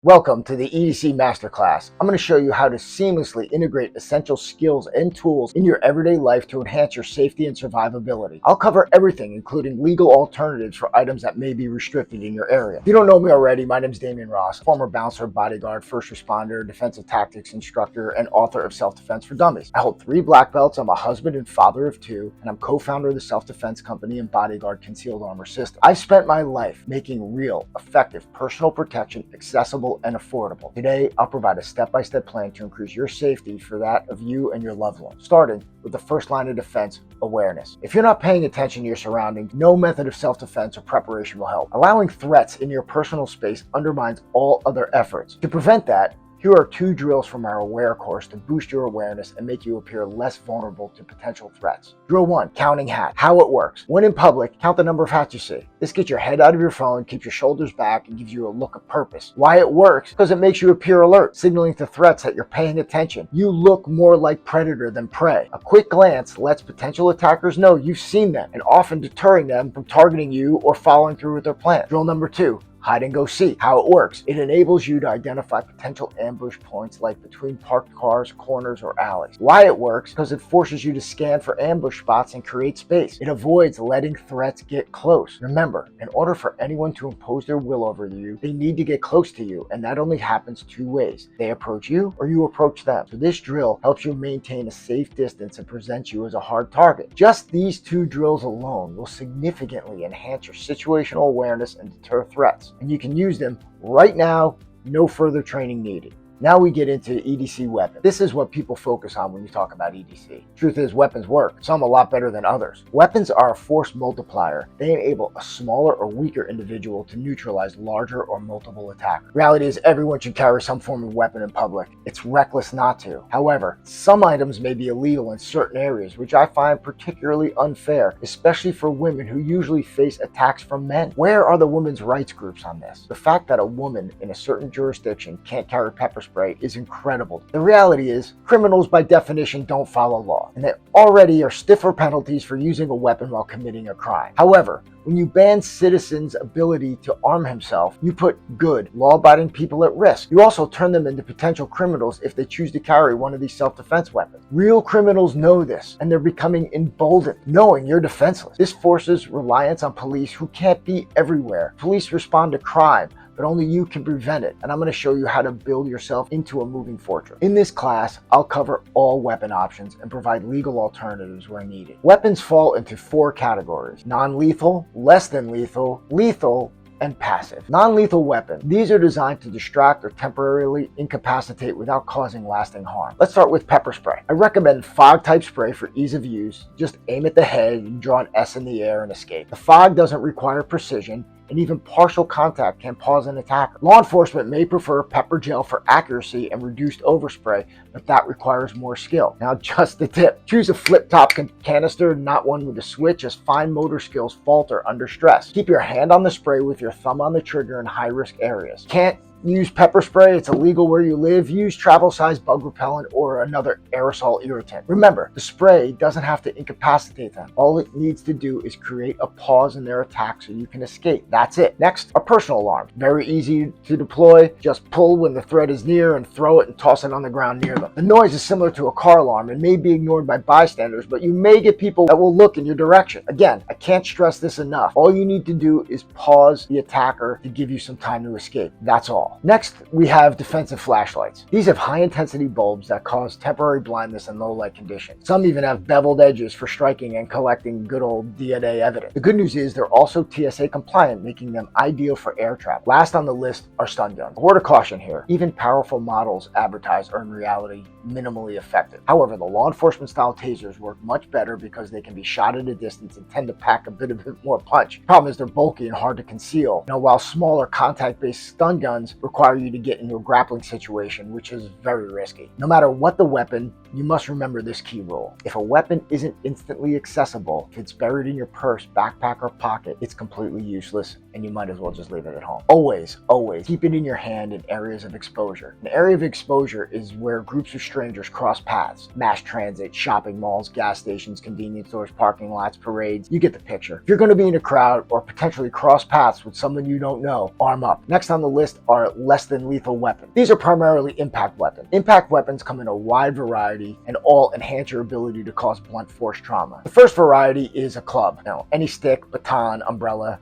Welcome to the EDC Master Class. I'm going to show you how to seamlessly integrate essential skills and tools in your everyday life to enhance your safety and survivability. I'll cover everything, including legal alternatives for items that may be restricted in your area. If you don't know me already, my name is Damian Ross, former bouncer, bodyguard, first responder, defensive tactics instructor, and author of Self-Defense for Dummies. I hold 3 black belts, I'm a husband and father of 2, and I'm co-founder of the self-defense company and bodyguard concealed armor system. I've spent my life making real, effective personal protection accessible and affordable. Today, I'll provide a step-by-step plan to increase your safety for that of you and your loved ones, starting with the first line of defense, awareness. If you're not paying attention to your surroundings, no method of self-defense or preparation will help. Allowing threats in your personal space undermines all other efforts. To prevent that, here are 2 drills from our Aware course to boost your awareness and make you appear less vulnerable to potential threats. Drill 1, counting hats. How it works. When in public, count the number of hats you see. This gets your head out of your phone, keeps your shoulders back, and gives you a look of purpose. Why it works? Because it makes you appear alert, signaling to threats that you're paying attention. You look more like predator than prey. A quick glance lets potential attackers know you've seen them, and often deterring them from targeting you or following through with their plan. Drill number 2, hide and go seek. How it works. It enables you to identify potential ambush points like between parked cars, corners, or alleys. Why it works? Because it forces you to scan for ambush spots and create space. It avoids letting threats get close. Remember, in order for anyone to impose their will over you, they need to get close to you, and that only happens 2 ways. They approach you or you approach them. So this drill helps you maintain a safe distance and presents you as a hard target. Just these 2 drills alone will significantly enhance your situational awareness and deter threats. And you can use them right now, no further training needed. Now we get into EDC weapons. This is what people focus on when you talk about EDC. Truth is, weapons work, some a lot better than others. Weapons are a force multiplier. They enable a smaller or weaker individual to neutralize larger or multiple attackers. Reality is everyone should carry some form of weapon in public. It's reckless not to. However, some items may be illegal in certain areas, which I find particularly unfair, especially for women who usually face attacks from men. Where are the women's rights groups on this? The fact that a woman in a certain jurisdiction can't carry pepper spray is incredible. The reality is, criminals by definition don't follow law, and there already are stiffer penalties for using a weapon while committing a crime. However, when you ban citizens' ability to arm himself, you put good, law-abiding people at risk. You also turn them into potential criminals if they choose to carry one of these self-defense weapons. Real criminals know this, and they're becoming emboldened, knowing you're defenseless. This forces reliance on police who can't be everywhere. Police respond to crime, but only you can prevent it, and I'm going to show you how to build yourself into a moving fortress. In this class, I'll cover all weapon options and provide legal alternatives where needed. Weapons fall into 4 categories: non-lethal, less than lethal, lethal, and passive. Non-lethal weapons. These are designed to distract or temporarily incapacitate without causing lasting harm. Let's start with pepper spray. I recommend fog type spray for ease of use. Just aim at the head and draw an S in the air and escape. The fog doesn't require precision, and even partial contact can pause an attacker. Law enforcement may prefer pepper gel for accuracy and reduced overspray, but that requires more skill. Now, just the tip. Choose a flip-top canister, not one with a switch, as fine motor skills falter under stress. Keep your hand on the spray with your thumb on the trigger in high-risk areas. Can't use pepper spray, it's illegal where you live. Use travel-sized bug repellent or another aerosol irritant. Remember, the spray doesn't have to incapacitate them. All it needs to do is create a pause in their attack so you can escape. That's it. Next, a personal alarm. Very easy to deploy. Just pull when the threat is near and throw it and toss it on the ground near them. The noise is similar to a car alarm and may be ignored by bystanders, but you may get people that will look in your direction. Again, I can't stress this enough. All you need to do is pause the attacker to give you some time to escape. That's all. Next, we have defensive flashlights. These have high-intensity bulbs that cause temporary blindness in low-light conditions. Some even have beveled edges for striking and collecting good old DNA evidence. The good news is they're also TSA compliant, making them ideal for air travel. Last on the list are stun guns. A word of caution here. Even powerful models advertised are in reality minimally effective. However, the law enforcement style tasers work much better because they can be shot at a distance and tend to pack a bit more punch. The problem is they're bulky and hard to conceal. Now, while smaller contact-based stun guns require you to get into a grappling situation, which is very risky. No matter what the weapon, you must remember this key rule. If a weapon isn't instantly accessible, if it's buried in your purse, backpack, or pocket, it's completely useless and you might as well just leave it at home. Always keep it in your hand in areas of exposure. An area of exposure is where groups of strangers cross paths. Mass transit, shopping malls, gas stations, convenience stores, parking lots, parades. You get the picture. If you're going to be in a crowd or potentially cross paths with someone you don't know, arm up. Next on the list are are less than lethal weapons. These are primarily impact weapons. Impact weapons come in a wide variety and all enhance your ability to cause blunt force trauma. The first variety is a club. Any stick, baton, umbrella,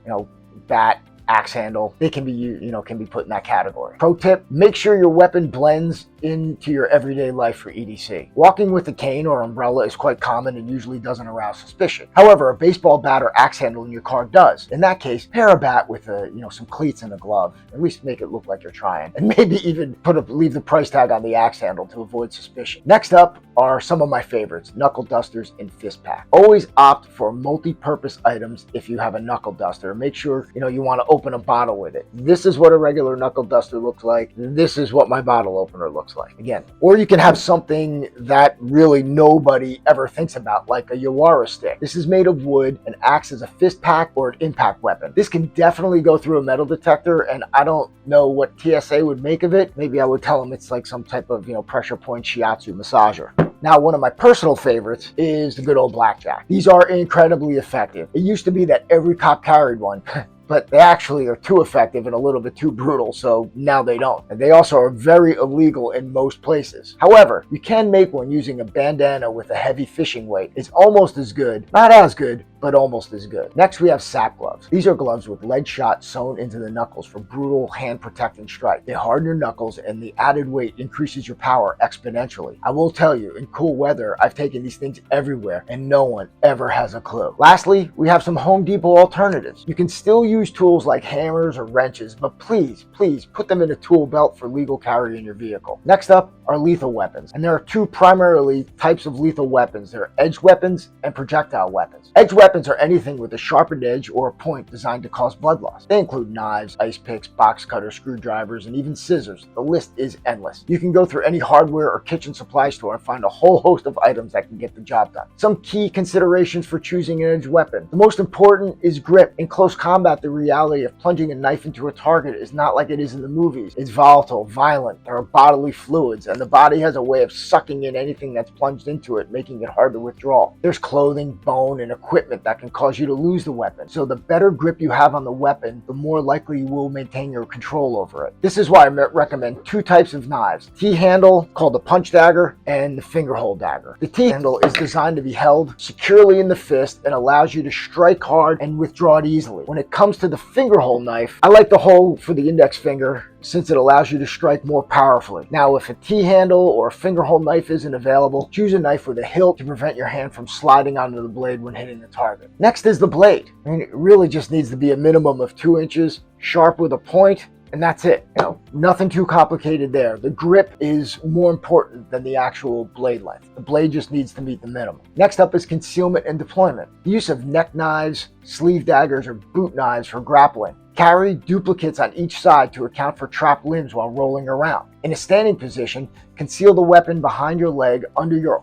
bat, axe handle, they can be, can be put in that category. Pro tip, make sure your weapon blends into your everyday life for EDC. Walking with a cane or umbrella is quite common and usually doesn't arouse suspicion. However, a baseball bat or axe handle in your car does. In that case, pair a bat with some cleats and a glove. At least make it look like you're trying. And maybe even leave the price tag on the axe handle to avoid suspicion. Next up are some of my favorites, knuckle dusters and fist pack. Always opt for multi-purpose items if you have a knuckle duster. Make sure you want to open a bottle with it. This is what a regular knuckle duster looks like. This is what my bottle opener looks like. Again, or you can have something that really nobody ever thinks about, like a Yawara stick. This is made of wood and acts as a fist pack or an impact weapon. This can definitely go through a metal detector, and I don't know what TSA would make of it. Maybe I would tell them it's like some type of pressure point shiatsu massager. Now, one of my personal favorites is the good old blackjack. These are incredibly effective. It used to be that every cop carried one. But they actually are too effective and a little bit too brutal, so now they don't. And they also are very illegal in most places. However, you can make one using a bandana with a heavy fishing weight. It's almost as good, not as good, but almost as good. Next, we have sap gloves. These are gloves with lead shot sewn into the knuckles for brutal hand-protecting strike. They harden your knuckles, and the added weight increases your power exponentially. I will tell you, in cool weather, I've taken these things everywhere, and no one ever has a clue. Lastly, we have some Home Depot alternatives. You can still use tools like hammers or wrenches, but please put them in a tool belt for legal carry in your vehicle. Next up are lethal weapons, and there are two primarily types of lethal weapons. There are edged weapons and projectile weapons. Edged weapons are anything with a sharpened edge or a point designed to cause blood loss. They include knives, ice picks, box cutters, screwdrivers, and even scissors. The list is endless. You can go through any hardware or kitchen supply store and find a whole host of items that can get the job done. Some key considerations for choosing an edged weapon. The most important is grip. In close combat, the reality of plunging a knife into a target is not like it is in the movies. It's volatile, violent, there are bodily fluids, and the body has a way of sucking in anything that's plunged into it, making it hard to withdraw. There's clothing, bone, and equipment that can cause you to lose the weapon. So the better grip you have on the weapon, the more likely you will maintain your control over it. This is why I recommend two types of knives. T-handle, called the punch dagger, and the finger hole dagger. The T-handle is designed to be held securely in the fist and allows you to strike hard and withdraw it easily. When it comes to the finger hole knife, I like the hole for the index finger since it allows you to strike more powerfully. Now, if a T-handle or a finger hole knife isn't available, choose a knife with a hilt to prevent your hand from sliding onto the blade when hitting the target. Next is the blade. It really just needs to be a minimum of 2 inches, sharp with a point, and that's it. Nothing too complicated there. The grip is more important than the actual blade length. The blade just needs to meet the minimum. Next up is concealment and deployment. The use of neck knives, sleeve daggers, or boot knives for grappling. Carry duplicates on each side to account for trapped limbs while rolling around. In a standing position, conceal the weapon behind your leg, under your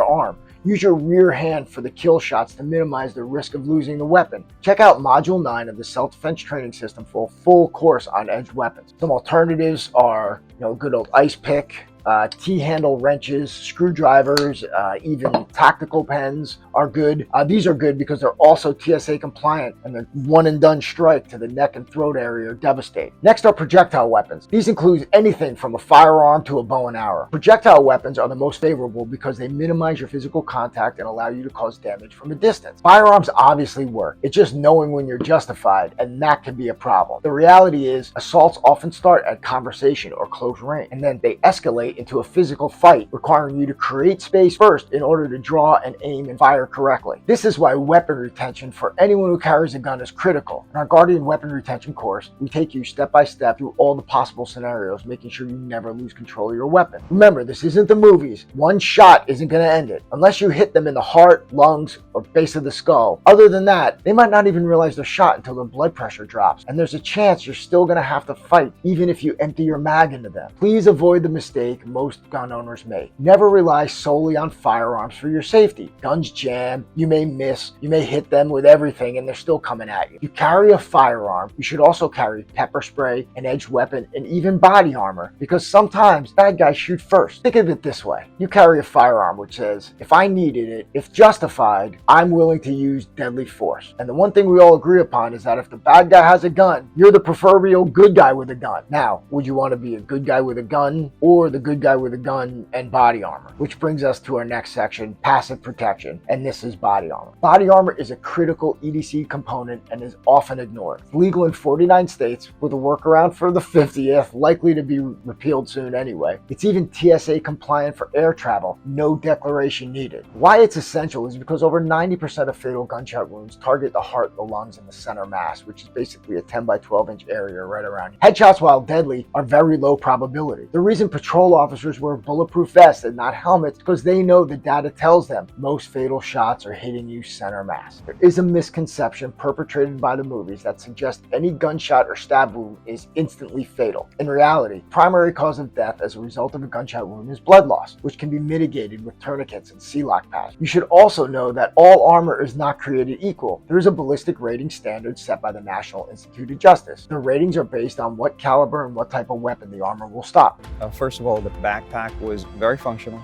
arm. Use your rear hand for the kill shots to minimize the risk of losing the weapon. Check out Module 9 of the Self-Defense Training System for a full course on edged weapons. Some alternatives are, good old ice pick, T-handle wrenches, screwdrivers, even tactical pens are good. These are good because they're also TSA compliant, and the one and done strike to the neck and throat area are devastating. Next are projectile weapons. These include anything from a firearm to a bow and arrow. Projectile weapons are the most favorable because they minimize your physical contact and allow you to cause damage from a distance. Firearms obviously work. It's just knowing when you're justified, and that can be a problem. The reality is assaults often start at conversation or close range, and then they escalate into a physical fight, requiring you to create space first in order to draw and aim and fire correctly. This is why weapon retention for anyone who carries a gun is critical. In our Guardian Weapon Retention course, we take you step by step through all the possible scenarios, making sure you never lose control of your weapon. Remember, this isn't the movies. One shot isn't going to end it, unless you hit them in the heart, lungs, or base of the skull. Other than that, they might not even realize they're shot until their blood pressure drops, and there's a chance you're still going to have to fight, even if you empty your mag into them. Please avoid the mistake mistake most gun owners make. Never rely solely on firearms for your safety. Guns jam, you may miss, you may hit them with everything and they're still coming at you. You carry a firearm, you should also carry pepper spray, an edged weapon, and even body armor, because sometimes bad guys shoot first. Think of it this way. You carry a firearm which says, if I needed it, if justified, I'm willing to use deadly force. And the one thing we all agree upon is that if the bad guy has a gun, you're the proverbial good guy with a gun. Now, would you want to be a good guy with a gun or the good guy with a gun and body armor? Which brings us to our next section, passive protection, and this is body armor. Body armor is a critical EDC component and is often ignored. It's legal in 49 states with a workaround for the 50th, likely to be repealed soon anyway. It's even TSA compliant for air travel, no declaration needed. Why it's essential is because over 90% of fatal gunshot wounds target the heart, the lungs, and the center mass, which is basically a 10 by 12 inch area right around you. Headshots, while deadly, are very low probability. The reason patrol officers wear bulletproof vests and not helmets is because they know the data tells them most fatal shots are hitting you center mass. There is a misconception perpetrated by the movies that suggests any gunshot or stab wound is instantly fatal. In reality, primary cause of death as a result of a gunshot wound is blood loss, which can be mitigated with tourniquets and C-lock pads. You should also know that all armor is not created equal. There is a ballistic rating standard set by the National Institute of Justice. The ratings are based on what caliber and what type of weapon the armor will stop. First of all, the backpack was very functional,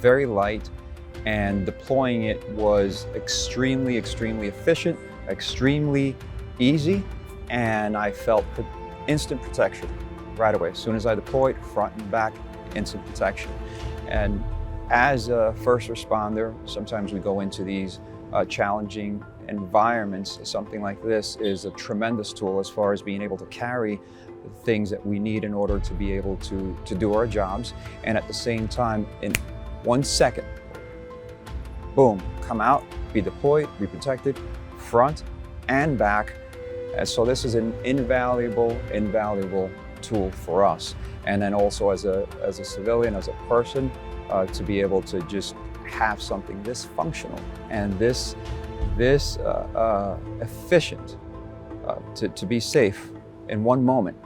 very light, and deploying it was extremely efficient, extremely easy, and I felt instant protection right away. As soon as I deployed, front and back, instant protection. And as a first responder, sometimes we go into these challenging environments. Something like this is a tremendous tool as far as being able to carry the things that we need in order to be able to do our jobs, and at the same time, in 1 second, boom, come out, be deployed, be protected, front and back. And so this is an invaluable tool for us. And then also as a civilian, as a person, to be able to just have something this functional and this efficient to be safe in one moment,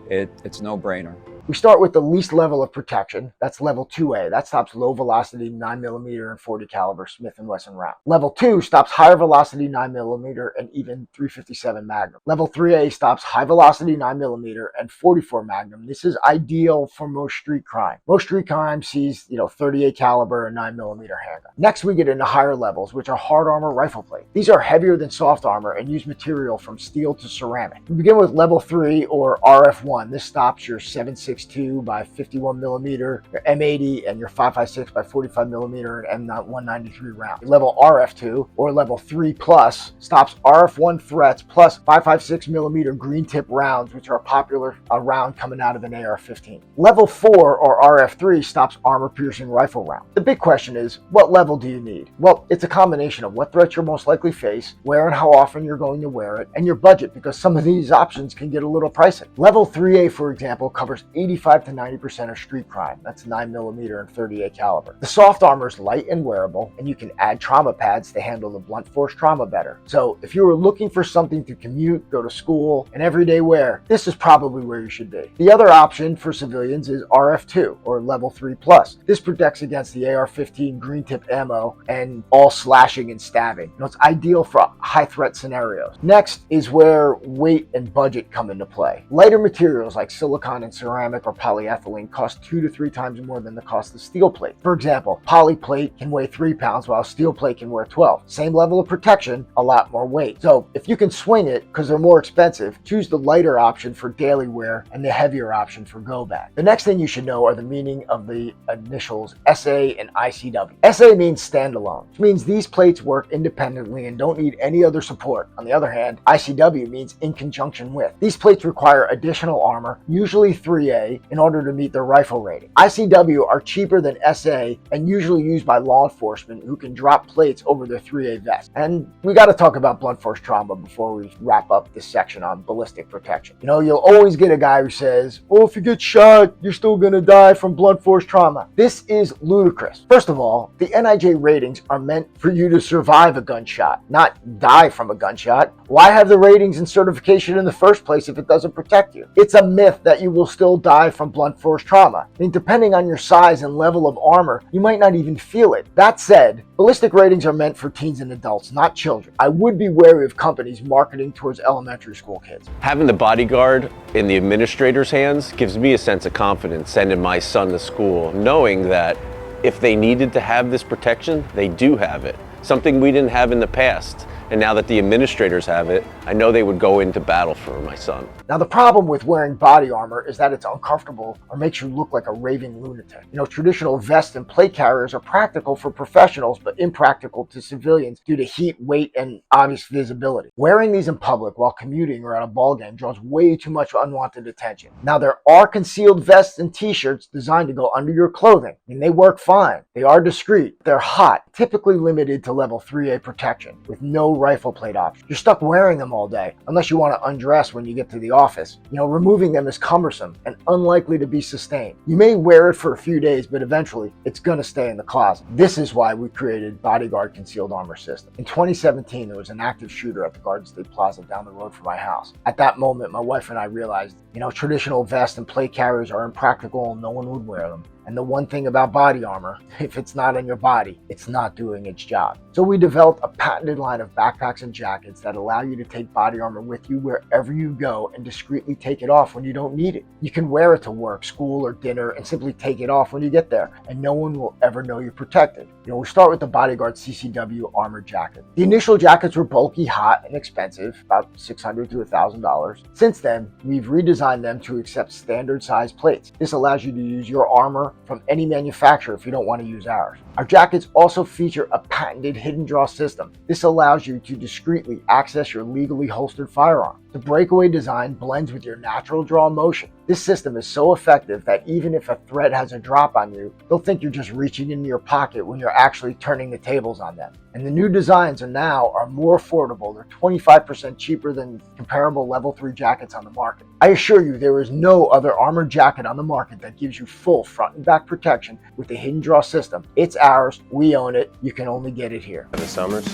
it's a no-brainer. We start with the least level of protection. That's level 2A. That stops low velocity 9mm and 40 caliber Smith & Wesson round. Level 2 stops higher velocity 9mm and even .357 Magnum. Level 3A stops high velocity 9mm and 44 Magnum. This is ideal for most street crime. Most street crime sees, 38 caliber and 9mm handgun. Next, we get into higher levels, which are hard armor rifle plate. These are heavier than soft armor and use material from steel to ceramic. We begin with level 3 or RF1. This stops your 7.62 by 51mm, your M80, and your 5.56 by 45mm and M193 rounds. Level RF2 or level 3 plus stops RF1 threats plus 5.56mm green tip rounds, which are a popular round coming out of an AR-15. Level 4 or RF3 stops armor piercing rifle round. The big question is, what level do you need? Well, it's a combination of what threats you'll most likely face, where and how often you're going to wear it, and your budget, because some of these options can get a little pricey. Level 3A, for example, covers 85 to 90% of street crime. That's 9mm and 38 caliber. The soft armor is light and wearable, and you can add trauma pads to handle the blunt force trauma better. So if you were looking for something to commute, go to school, and everyday wear, this is probably where you should be. The other option for civilians is RF2 or level 3 plus. This protects against the AR-15 green tip ammo and all slashing and stabbing. It's ideal for high threat scenarios. Next is where weight and budget come into play. Lighter materials like silicone and ceramic or polyethylene cost 2 to 3 times more than the cost of steel plate. For example, poly plate can weigh 3 pounds while steel plate can weigh 12. Same level of protection, a lot more weight. So if you can swing it because they're more expensive, choose the lighter option for daily wear and the heavier option for go bag. The next thing you should know are the meaning of the initials SA and ICW. SA means standalone, which means these plates work independently and don't need any other support. On the other hand, ICW means in conjunction with. These plates require additional armor, usually 3A, in order to meet their rifle rating. ICW are cheaper than SA and usually used by law enforcement who can drop plates over their 3A vest. And we got to talk about blunt force trauma before we wrap up this section on ballistic protection. You'll always get a guy who says, well, if you get shot, you're still going to die from blunt force trauma. This is ludicrous. First of all, the NIJ ratings are meant for you to survive a gunshot, not die from a gunshot. Why have the ratings and certification in the first place if it doesn't protect you? It's a myth that you will still die die from blunt force trauma. I mean, depending on your size and level of armor, you might not even feel it. That said, ballistic ratings are meant for teens and adults, not children. I would be wary of companies marketing towards elementary school kids. Having the bodyguard in the administrator's hands gives me a sense of confidence sending my son to school, knowing that if they needed to have this protection, they do have it. Something we didn't have in the past. And now that the administrators have it, I know they would go into battle for my son. Now, the problem with wearing body armor is that it's uncomfortable or makes you look like a raving lunatic. You know, traditional vests and plate carriers are practical for professionals, but impractical to civilians due to heat, weight, and obvious visibility. Wearing these in public while commuting or at a ball game draws way too much unwanted attention. Now, there are concealed vests and t-shirts designed to go under your clothing, and they work fine. They are discreet. They're hot, typically limited to level 3A protection, with no rifle plate option. You're stuck wearing them all day, unless you want to undress when you get to the office. You know, removing them is cumbersome and unlikely to be sustained. You may wear it for a few days, but eventually it's going to stay in the closet. This is why we created Bodyguard Concealed Armor System. In 2017, there was an active shooter at the Garden State Plaza down the road from my house. At that moment, my wife and I realized, you know, traditional vests and plate carriers are impractical and no one would wear them. And the one thing about body armor, if it's not on your body, it's not doing its job. So we developed a patented line of backpacks and jackets that allow you to take body armor with you wherever you go and discreetly take it off when you don't need it. You can wear it to work, school, or dinner and simply take it off when you get there, and no one will ever know you're protected. You know, we start with the Bodyguard CCW Armored Jacket. The initial jackets were bulky, hot, and expensive, about $600 to $1,000. Since then, we've redesigned them to accept standard size plates. This allows you to use your armor from any manufacturer if you don't want to use ours. Our jackets also feature a patented hidden draw system. This allows you to discreetly access your legally holstered firearm. The breakaway design blends with your natural draw motion. This system is so effective that even if a threat has a drop on you, they'll think you're just reaching into your pocket when you're actually turning the tables on them. And the new designs are more affordable. They're 25% cheaper than comparable level 3 jackets on the market. I assure you, there is no other armored jacket on the market that gives you full front and back protection with the hidden draw system. It's ours. We own it. You can only get it here. Evan Summers.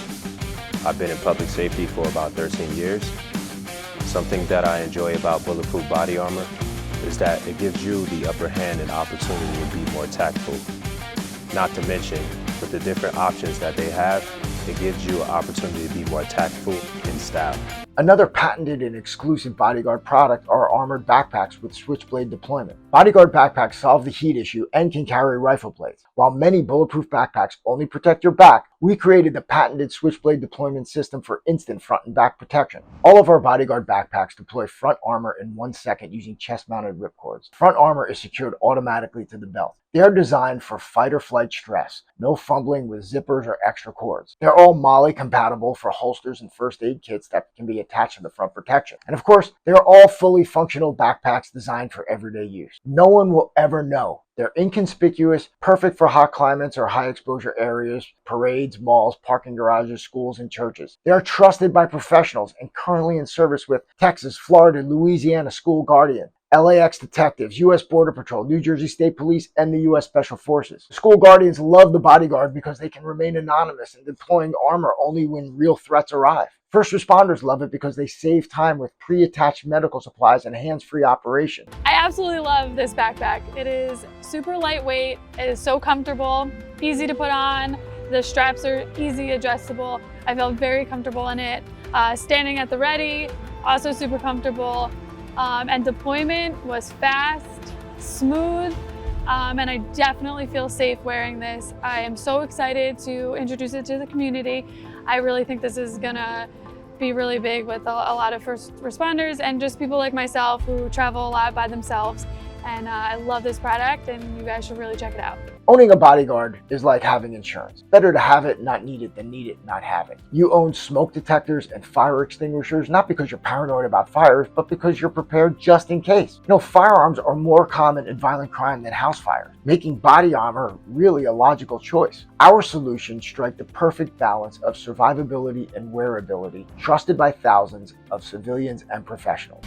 I've been in public safety for about 13 years. Something that I enjoy about bulletproof body armor is that it gives you the upper hand and opportunity to be more tactful. Not to mention, with the different options that they have, it gives you an opportunity to be more tactful in style. Another patented and exclusive Bodyguard product are armored backpacks with switchblade deployment. Bodyguard backpacks solve the heat issue and can carry rifle plates. While many bulletproof backpacks only protect your back, we created the patented switchblade deployment system for instant front and back protection. All of our Bodyguard backpacks deploy front armor in 1 second using chest-mounted ripcords. Front armor is secured automatically to the belt. They are designed for fight or flight stress. No fumbling with zippers or extra cords. They're all MOLLE compatible for holsters and first aid kits that can be attached to the front protection. And of course, they're all fully functional backpacks designed for everyday use. No one will ever know. They're inconspicuous, perfect for hot climates or high exposure areas, parades, malls, parking garages, schools, and churches. They are trusted by professionals and currently in service with Texas, Florida, Louisiana School Guardian, LAX detectives, U.S. Border Patrol, New Jersey State Police, and the U.S. Special Forces. School guardians love the Bodyguard because they can remain anonymous and deploying armor only when real threats arrive. First responders love it because they save time with pre-attached medical supplies and hands-free operation. I absolutely love this backpack. It is super lightweight, it is so comfortable, easy to put on, the straps are easy adjustable. I felt very comfortable in it. Standing at the ready, also super comfortable. And deployment was fast, smooth, and I definitely feel safe wearing this. I am so excited to introduce it to the community. I really think this is gonna be really big with a lot of first responders and just people like myself who travel a lot by themselves. And I love this product, and you guys should really check it out. Owning a Bodyguard is like having insurance. Better to have it, not need it, than need it, not have it. You own smoke detectors and fire extinguishers, not because you're paranoid about fires, but because you're prepared just in case. You know, firearms are more common in violent crime than house fires, making body armor really a logical choice. Our solutions strike the perfect balance of survivability and wearability, trusted by thousands of civilians and professionals.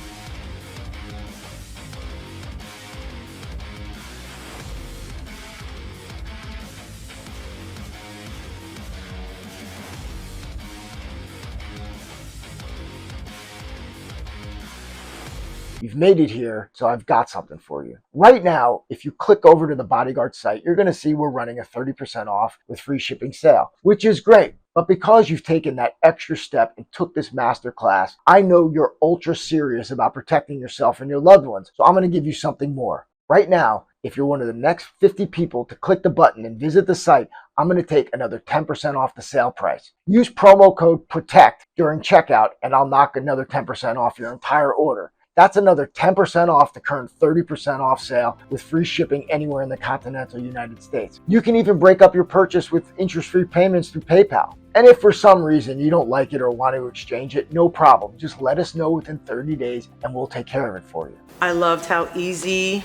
You've made it here, so I've got something for you. Right now, if you click over to the Bodyguard site, you're going to see we're running a 30% off with free shipping sale, which is great. But because you've taken that extra step and took this master class, I know you're ultra serious about protecting yourself and your loved ones. So I'm going to give you something more. Right now, if you're one of the next 50 people to click the button and visit the site, I'm going to take another 10% off the sale price. Use promo code PROTECT during checkout and I'll knock another 10% off your entire order. That's another 10% off the current 30% off sale with free shipping anywhere in the continental United States. You can even break up your purchase with interest-free payments through PayPal. And if for some reason you don't like it or want to exchange it, no problem. Just let us know within 30 days and we'll take care of it for you. I loved how easy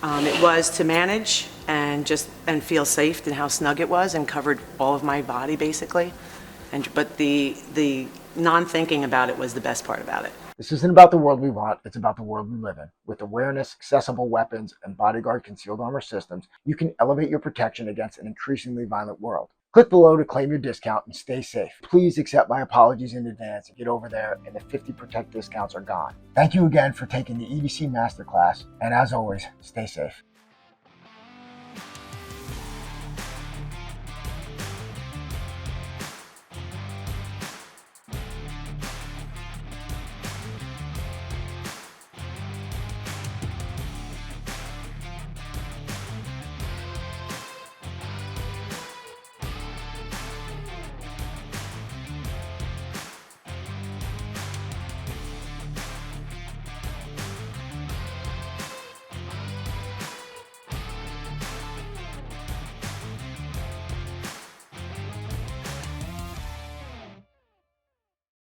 it was to manage and feel safe, and how snug it was and covered all of my body basically. But the non-thinking about it was the best part about it. This isn't about the world we want, it's about the world we live in. With awareness, accessible weapons, and Bodyguard concealed armor systems, you can elevate your protection against an increasingly violent world. Click below to claim your discount and stay safe. Please accept my apologies in advance and get over there and the 50 Protect discounts are gone. Thank you again for taking the EDC Master Class, and as always, stay safe.